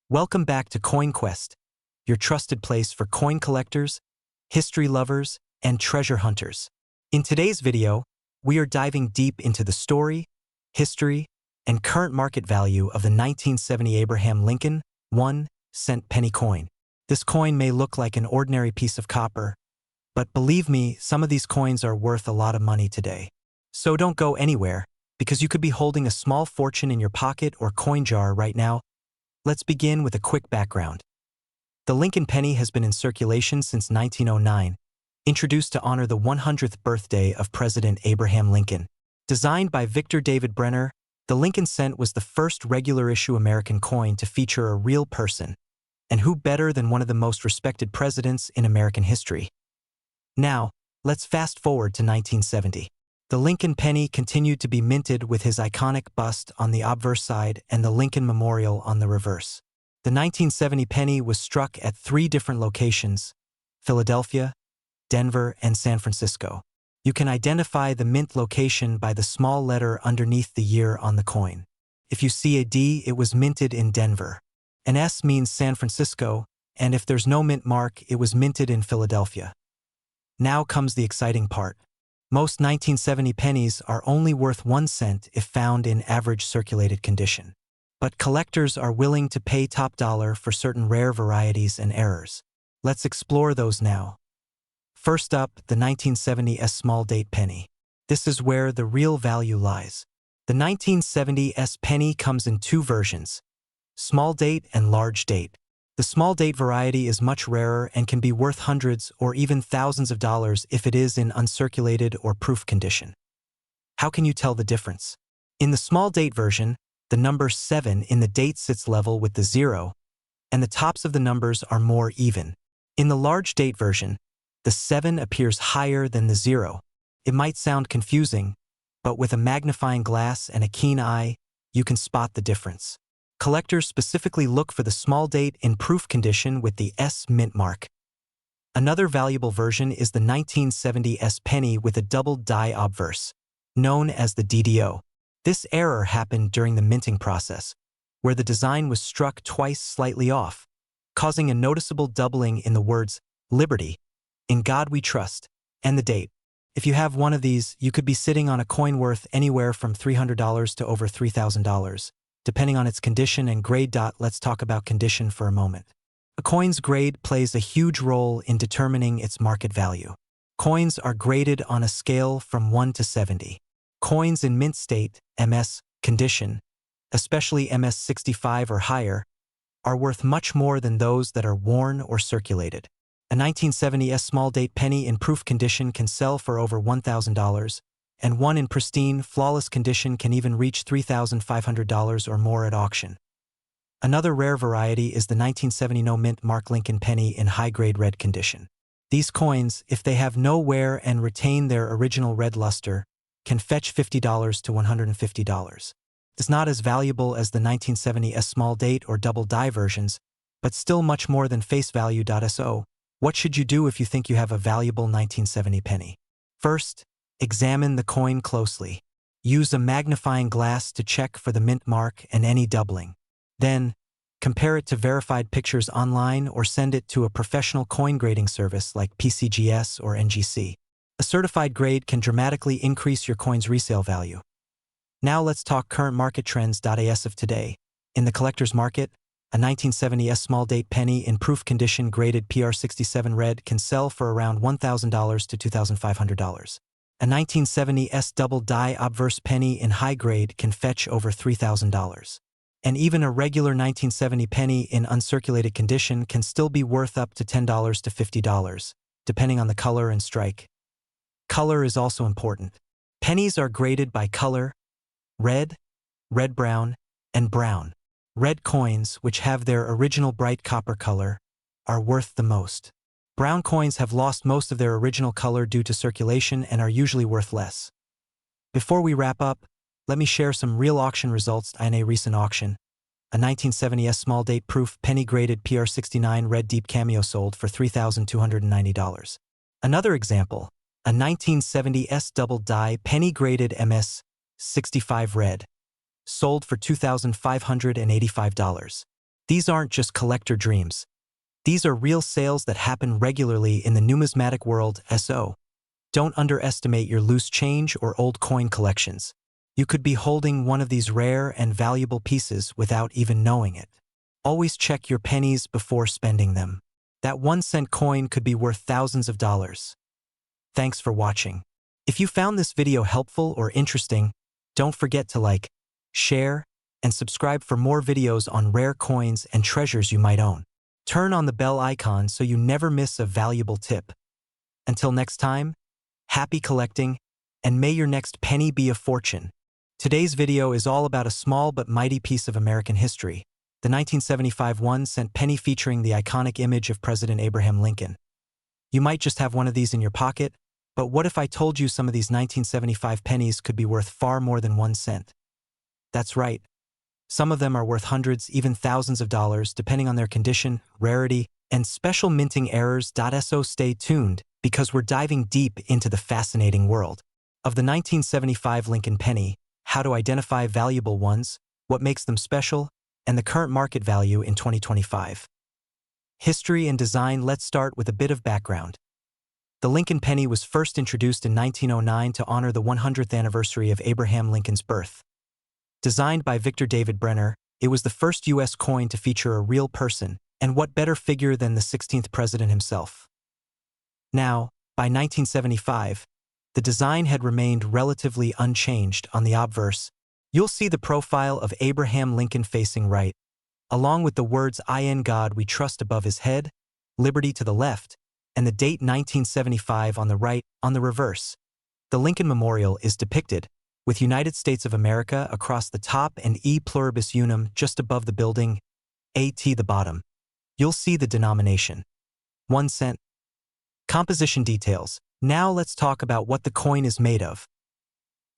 Welcome back to CoinQuest, your trusted place for coin collectors, history lovers, and treasure hunters. In today's video, we are diving deep into the story, history, and current market value of the 1970 Abraham Lincoln 1-cent penny coin. This coin may look like an ordinary piece of copper, but believe me, some of these coins are worth a lot of money today. So don't go anywhere, because you could be holding a small fortune in your pocket or coin jar right now. Let's begin with a quick background. The Lincoln penny has been in circulation since 1909, introduced to honor the 100th birthday of President Abraham Lincoln. Designed by Victor David Brenner, the Lincoln cent was the first regular-issue American coin to feature a real person, and who better than one of the most respected presidents in American history. Now, let's fast forward to 1970. The Lincoln penny continued to be minted with his iconic bust on the obverse side and the Lincoln Memorial on the reverse. The 1970 penny was struck at 3 different locations: Philadelphia, Denver, and San Francisco. You can identify the mint location by the small letter underneath the year on the coin. If you see a D, it was minted in Denver. An S means San Francisco, and if there's no mint mark, it was minted in Philadelphia. Now comes the exciting part. Most 1970 pennies are only worth 1 cent if found in average circulated condition. But collectors are willing to pay top dollar for certain rare varieties and errors. Let's explore those now. First up, the 1970 S small date penny. This is where the real value lies. The 1970 S penny comes in 2 versions: small date and large date. The small date variety is much rarer and can be worth hundreds or even thousands of dollars if it is in uncirculated or proof condition. How can you tell the difference? In the small date version, the number 7 in the date sits level with the 0, and the tops of the numbers are more even. In the large date version, the 7 appears higher than the 0. It might sound confusing, but with a magnifying glass and a keen eye, you can spot the difference. Collectors specifically look for the small date in proof condition with the S mint mark. Another valuable version is the 1970 S penny with a double die obverse, known as the DDO. This error happened during the minting process, where the design was struck twice slightly off, causing a noticeable doubling in the words "Liberty," "In God We Trust," and the date. If you have one of these, you could be sitting on a coin worth anywhere from $300 to over $3,000. Depending on its condition and grade. Let's talk about condition for a moment. A coin's grade plays a huge role in determining its market value. Coins are graded on a scale from 1 to 70. Coins in mint state, MS, condition, especially MS 65 or higher, are worth much more than those that are worn or circulated. A 1970 S small date penny in proof condition can sell for over $1,000, and one in pristine, flawless condition can even reach $3,500 or more at auction. Another rare variety is the 1970 no mint mark Lincoln penny in high-grade red condition. These coins, if they have no wear and retain their original red luster, can fetch $50 to $150. It's not as valuable as the 1970 S small date or double die versions, but still much more than face value. So, what should you do if you think you have a valuable 1970 penny? First, examine the coin closely. Use a magnifying glass to check for the mint mark and any doubling. Then, compare it to verified pictures online or send it to a professional coin grading service like PCGS or NGC. A certified grade can dramatically increase your coin's resale value. Now let's talk current market trends. As of today, in the collector's market, a 1970 S small date penny in proof condition graded PR67 red can sell for around $1,000 to $2,500. A 1970 S double die obverse penny in high grade can fetch over $3,000. And even a regular 1970 penny in uncirculated condition can still be worth up to $10 to $50, depending on the color and strike. Color is also important. Pennies are graded by color: red, red-brown, and brown. Red coins, which have their original bright copper color, are worth the most. Brown coins have lost most of their original color due to circulation and are usually worth less. Before we wrap up, let me share some real auction results in a recent auction. A 1970 S small date proof penny graded PR69 red deep cameo sold for $3,290. Another example, a 1970 S double die penny graded MS 65 red, sold for $2,585. These aren't just collector dreams. These are real sales that happen regularly in the numismatic world. Don't underestimate your loose change or old coin collections. You could be holding one of these rare and valuable pieces without even knowing it. Always check your pennies before spending them. That 1-cent coin could be worth thousands of dollars. Thanks for watching. If you found this video helpful or interesting, don't forget to like, share, and subscribe for more videos on rare coins and treasures you might own. Turn on the bell icon so you never miss a valuable tip. Until next time, happy collecting, and may your next penny be a fortune. Today's video is all about a small but mighty piece of American history, the 1975 1-cent penny featuring the iconic image of President Abraham Lincoln. You might just have one of these in your pocket, but what if I told you some of these 1975 pennies could be worth far more than 1 cent? That's right. Some of them are worth hundreds, even thousands of dollars, depending on their condition, rarity, and special minting errors. So stay tuned, because we're diving deep into the fascinating world of the 1975 Lincoln penny, how to identify valuable ones, what makes them special, and the current market value in 2025. History and design. Let's start with a bit of background. The Lincoln penny was first introduced in 1909 to honor the 100th anniversary of Abraham Lincoln's birth. Designed by Victor David Brenner, it was the first U.S. coin to feature a real person, and what better figure than the 16th president himself. Now, by 1975, the design had remained relatively unchanged. On the obverse, you'll see the profile of Abraham Lincoln facing right, along with the words "In God We Trust" above his head, liberty to the left, and the date 1975 on the right. On the reverse, the Lincoln Memorial is depicted, with United States of America across the top and E pluribus unum just above the building, AT the bottom. You'll see the denomination. 1 cent. Composition details. Now let's talk about what the coin is made of.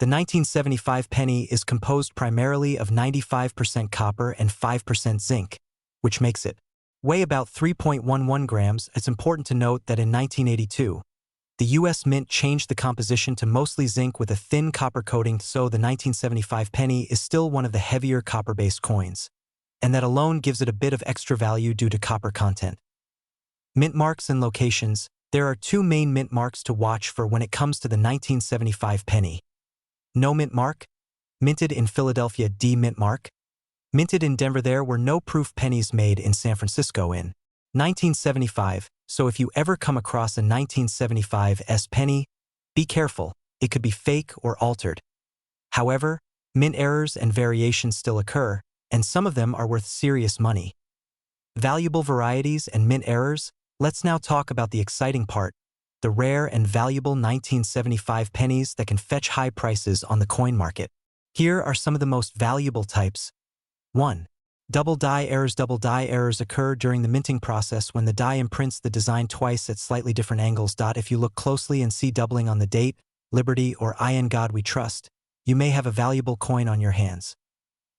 The 1975 penny is composed primarily of 95% copper and 5% zinc, which makes it weigh about 3.11 grams. It's important to note that in 1982, the U.S. Mint changed the composition to mostly zinc with a thin copper coating, so the 1975 penny is still one of the heavier copper-based coins, and that alone gives it a bit of extra value due to copper content. Mint marks and locations. There are two main mint marks to watch for when it comes to the 1975 penny. No mint mark. Minted in Philadelphia. D mint mark. Minted in Denver. There were no proof pennies made in San Francisco in 1975, so if you ever come across a 1975 penny, be careful, it could be fake or altered. However, mint errors and variations still occur, and some of them are worth serious money. Valuable varieties and mint errors. Let's now talk about the exciting part, the rare and valuable 1975 pennies that can fetch high prices on the coin market. Here are some of the most valuable types. 1. Double die errors. Double die errors occur during the minting process when the die imprints the design twice at slightly different angles. If you look closely and see doubling on the date, liberty, or In God We Trust, you may have a valuable coin on your hands.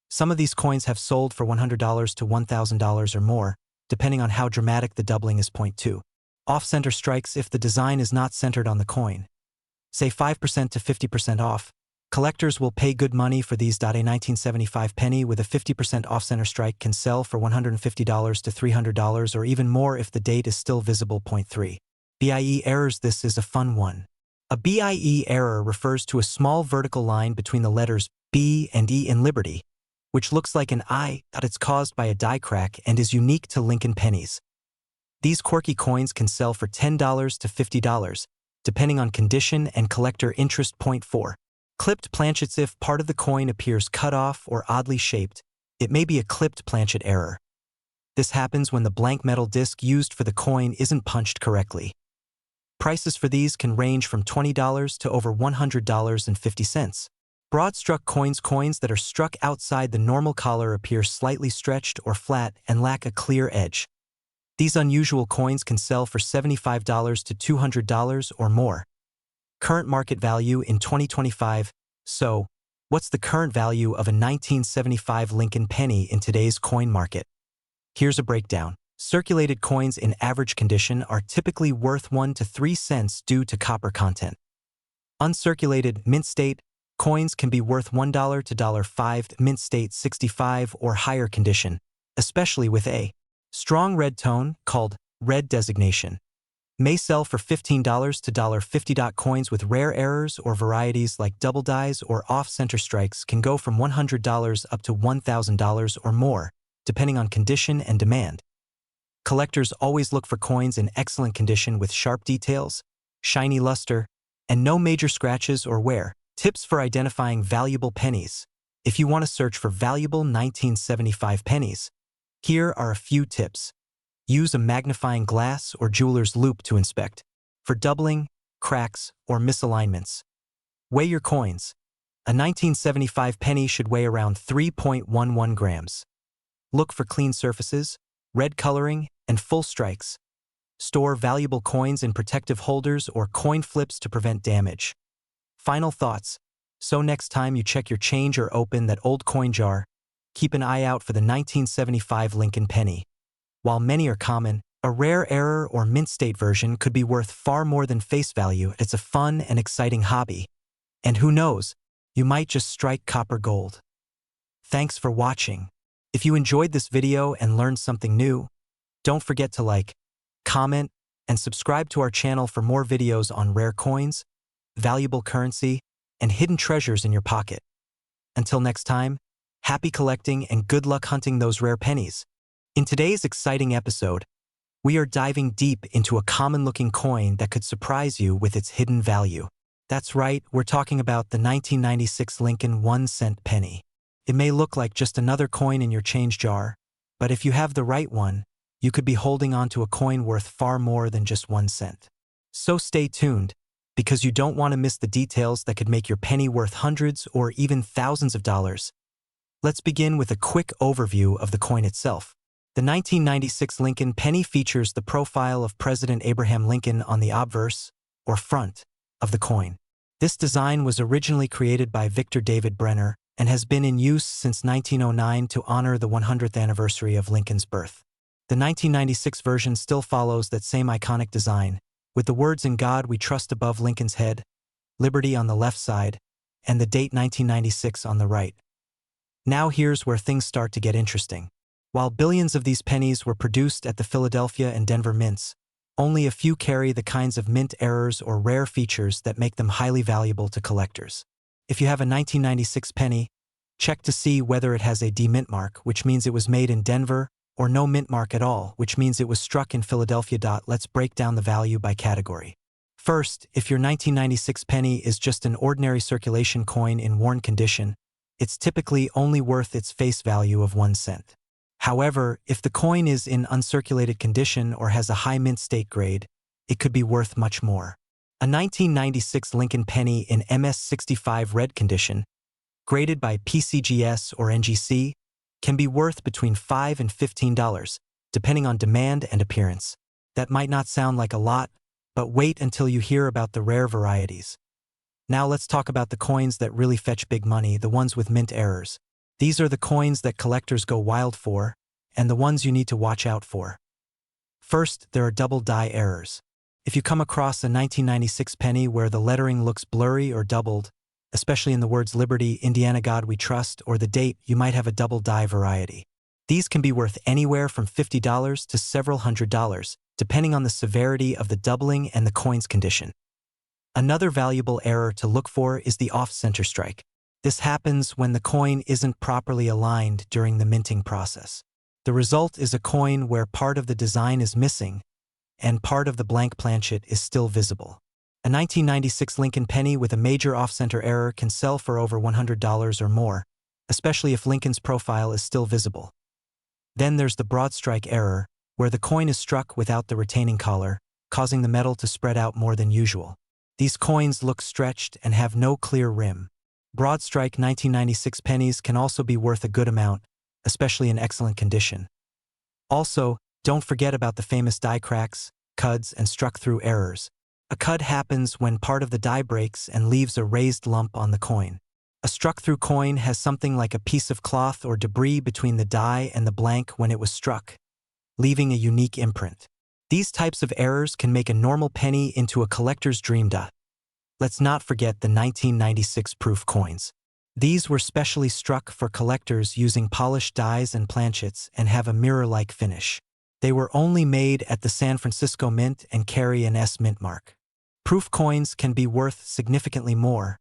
Some of these coins have sold for $100 to $1,000 or more, depending on how dramatic the doubling is. Point 2. Off-center strikes. If the design is not centered on the coin, say 5% to 50% off, collectors will pay good money for these. A 1975 penny with a 50% off-center strike can sell for $150 to $300 or even more if the date is still visible. Point 3. BIE errors. This is a fun one. A BIE error refers to a small vertical line between the letters B and E in Liberty, which looks like an I. It's caused by a die crack and is unique to Lincoln pennies. These quirky coins can sell for $10 to $50, depending on condition and collector interest. Point 4. Clipped planchets. If part of the coin appears cut off or oddly shaped, it may be a clipped planchet error. This happens when the blank metal disc used for the coin isn't punched correctly. Prices for these can range from $20 to over $100.50. Broad-struck coins. Coins that are struck outside the normal collar appear slightly stretched or flat and lack a clear edge. These unusual coins can sell for $75 to $200 or more. Current market value in 2025. So, what's the current value of a 1975 Lincoln penny in today's coin market? Here's a breakdown. Circulated coins in average condition are typically worth 1 to 3 cents due to copper content. Uncirculated, mint state, coins can be worth $1 to $5, mint state 65 or higher condition, especially with a strong red tone called red designation. May sell for $15 to $50. Coins with rare errors or varieties like double dies or off-center strikes can go from $100 up to $1,000 or more, depending on condition and demand. Collectors always look for coins in excellent condition with sharp details, shiny luster, and no major scratches or wear. Tips for identifying valuable pennies. If you want to search for valuable 1975 pennies, here are a few tips. Use a magnifying glass or jeweler's loupe to inspect for doubling, cracks, or misalignments. Weigh your coins. A 1975 penny should weigh around 3.11 grams. Look for clean surfaces, red coloring, and full strikes. Store valuable coins in protective holders or coin flips to prevent damage. Final thoughts. So next time you check your change or open that old coin jar, keep an eye out for the 1975 Lincoln penny. While many are common, a rare error or mint state version could be worth far more than face value. It's a fun and exciting hobby. And who knows, you might just strike copper gold. Thanks for watching. If you enjoyed this video and learned something new, don't forget to like, comment, and subscribe to our channel for more videos on rare coins, valuable currency, and hidden treasures in your pocket. Until next time, happy collecting and good luck hunting those rare pennies. In today's exciting episode, we are diving deep into a common-looking coin that could surprise you with its hidden value. That's right, we're talking about the 1996 Lincoln 1-cent penny. It may look like just another coin in your change jar, but if you have the right one, you could be holding on to a coin worth far more than just 1 cent. So stay tuned, because you don't want to miss the details that could make your penny worth hundreds or even thousands of dollars. Let's begin with a quick overview of the coin itself. The 1996 Lincoln penny features the profile of President Abraham Lincoln on the obverse, or front, of the coin. This design was originally created by Victor David Brenner and has been in use since 1909 to honor the 100th anniversary of Lincoln's birth. The 1996 version still follows that same iconic design, with the words "In God We Trust" above Lincoln's head, Liberty on the left side, and the date 1996 on the right. Now here's where things start to get interesting. While billions of these pennies were produced at the Philadelphia and Denver mints, only a few carry the kinds of mint errors or rare features that make them highly valuable to collectors. If you have a 1996 penny, check to see whether it has a D mint mark, which means it was made in Denver, or no mint mark at all, which means it was struck in Philadelphia. Let's break down the value by category. First, if your 1996 penny is just an ordinary circulation coin in worn condition, it's typically only worth its face value of 1 cent. However, if the coin is in uncirculated condition or has a high mint state grade, it could be worth much more. A 1996 Lincoln penny in MS65 red condition, graded by PCGS or NGC, can be worth between $5 and $15, depending on demand and appearance. That might not sound like a lot, but wait until you hear about the rare varieties. Now let's talk about the coins that really fetch big money, the ones with mint errors. These are the coins that collectors go wild for, and the ones you need to watch out for. First, there are double die errors. If you come across a 1996 penny where the lettering looks blurry or doubled, especially in the words Liberty, Indiana God We Trust, or the date, you might have a double die variety. These can be worth anywhere from $50 to several $100s, depending on the severity of the doubling and the coin's condition. Another valuable error to look for is the off-center strike. This happens when the coin isn't properly aligned during the minting process. The result is a coin where part of the design is missing and part of the blank planchet is still visible. A 1996 Lincoln penny with a major off-center error can sell for over $100 or more, especially if Lincoln's profile is still visible. Then there's the broad strike error, where the coin is struck without the retaining collar, causing the metal to spread out more than usual. These coins look stretched and have no clear rim. Broad strike 1996 pennies can also be worth a good amount, especially in excellent condition. Also, don't forget about the famous die cracks, cuds, and struck-through errors. A cud happens when part of the die breaks and leaves a raised lump on the coin. A struck-through coin has something like a piece of cloth or debris between the die and the blank when it was struck, leaving a unique imprint. These types of errors can make a normal penny into a collector's dream. Let's not forget the 1996 proof coins. These were specially struck for collectors using polished dies and planchets and have a mirror-like finish. They were only made at the San Francisco Mint and carry an S mint mark. Proof coins can be worth significantly more,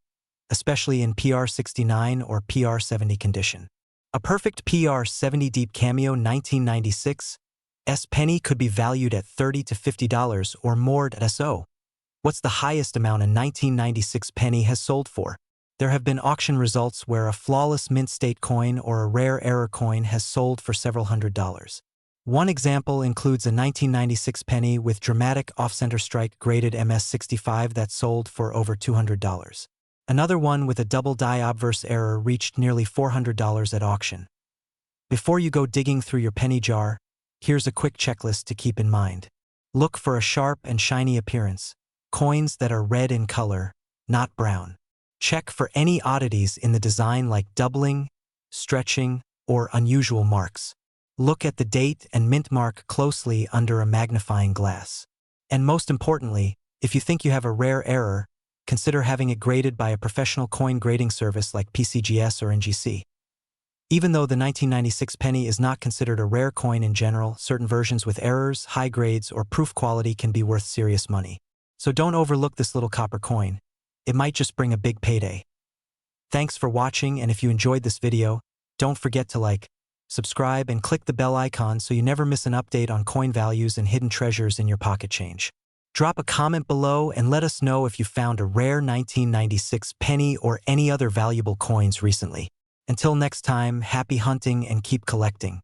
especially in PR69 or PR70 condition. A perfect PR70 Deep Cameo 1996 S penny could be valued at $30 to $50 or more at SO. What's the highest amount a 1996 penny has sold for? There have been auction results where a flawless mint state coin or a rare error coin has sold for several $100s. One example includes a 1996 penny with dramatic off-center strike graded MS65 that sold for over $200. Another one with a double die obverse error reached nearly $400 at auction. Before you go digging through your penny jar, here's a quick checklist to keep in mind. Look for a sharp and shiny appearance, coins that are red in color, not brown. Check for any oddities in the design like doubling, stretching, or unusual marks. Look at the date and mint mark closely under a magnifying glass. And most importantly, if you think you have a rare error, consider having it graded by a professional coin grading service like PCGS or NGC. Even though the 1996 penny is not considered a rare coin in general, certain versions with errors, high grades, or proof quality can be worth serious money. So don't overlook this little copper coin. It might just bring a big payday. Thanks for watching, and if you enjoyed this video, don't forget to like, subscribe, and click the bell icon so you never miss an update on coin values and hidden treasures in your pocket change. Drop a comment below and let us know if you found a rare 1996 penny or any other valuable coins recently. Until next time, happy hunting and keep collecting.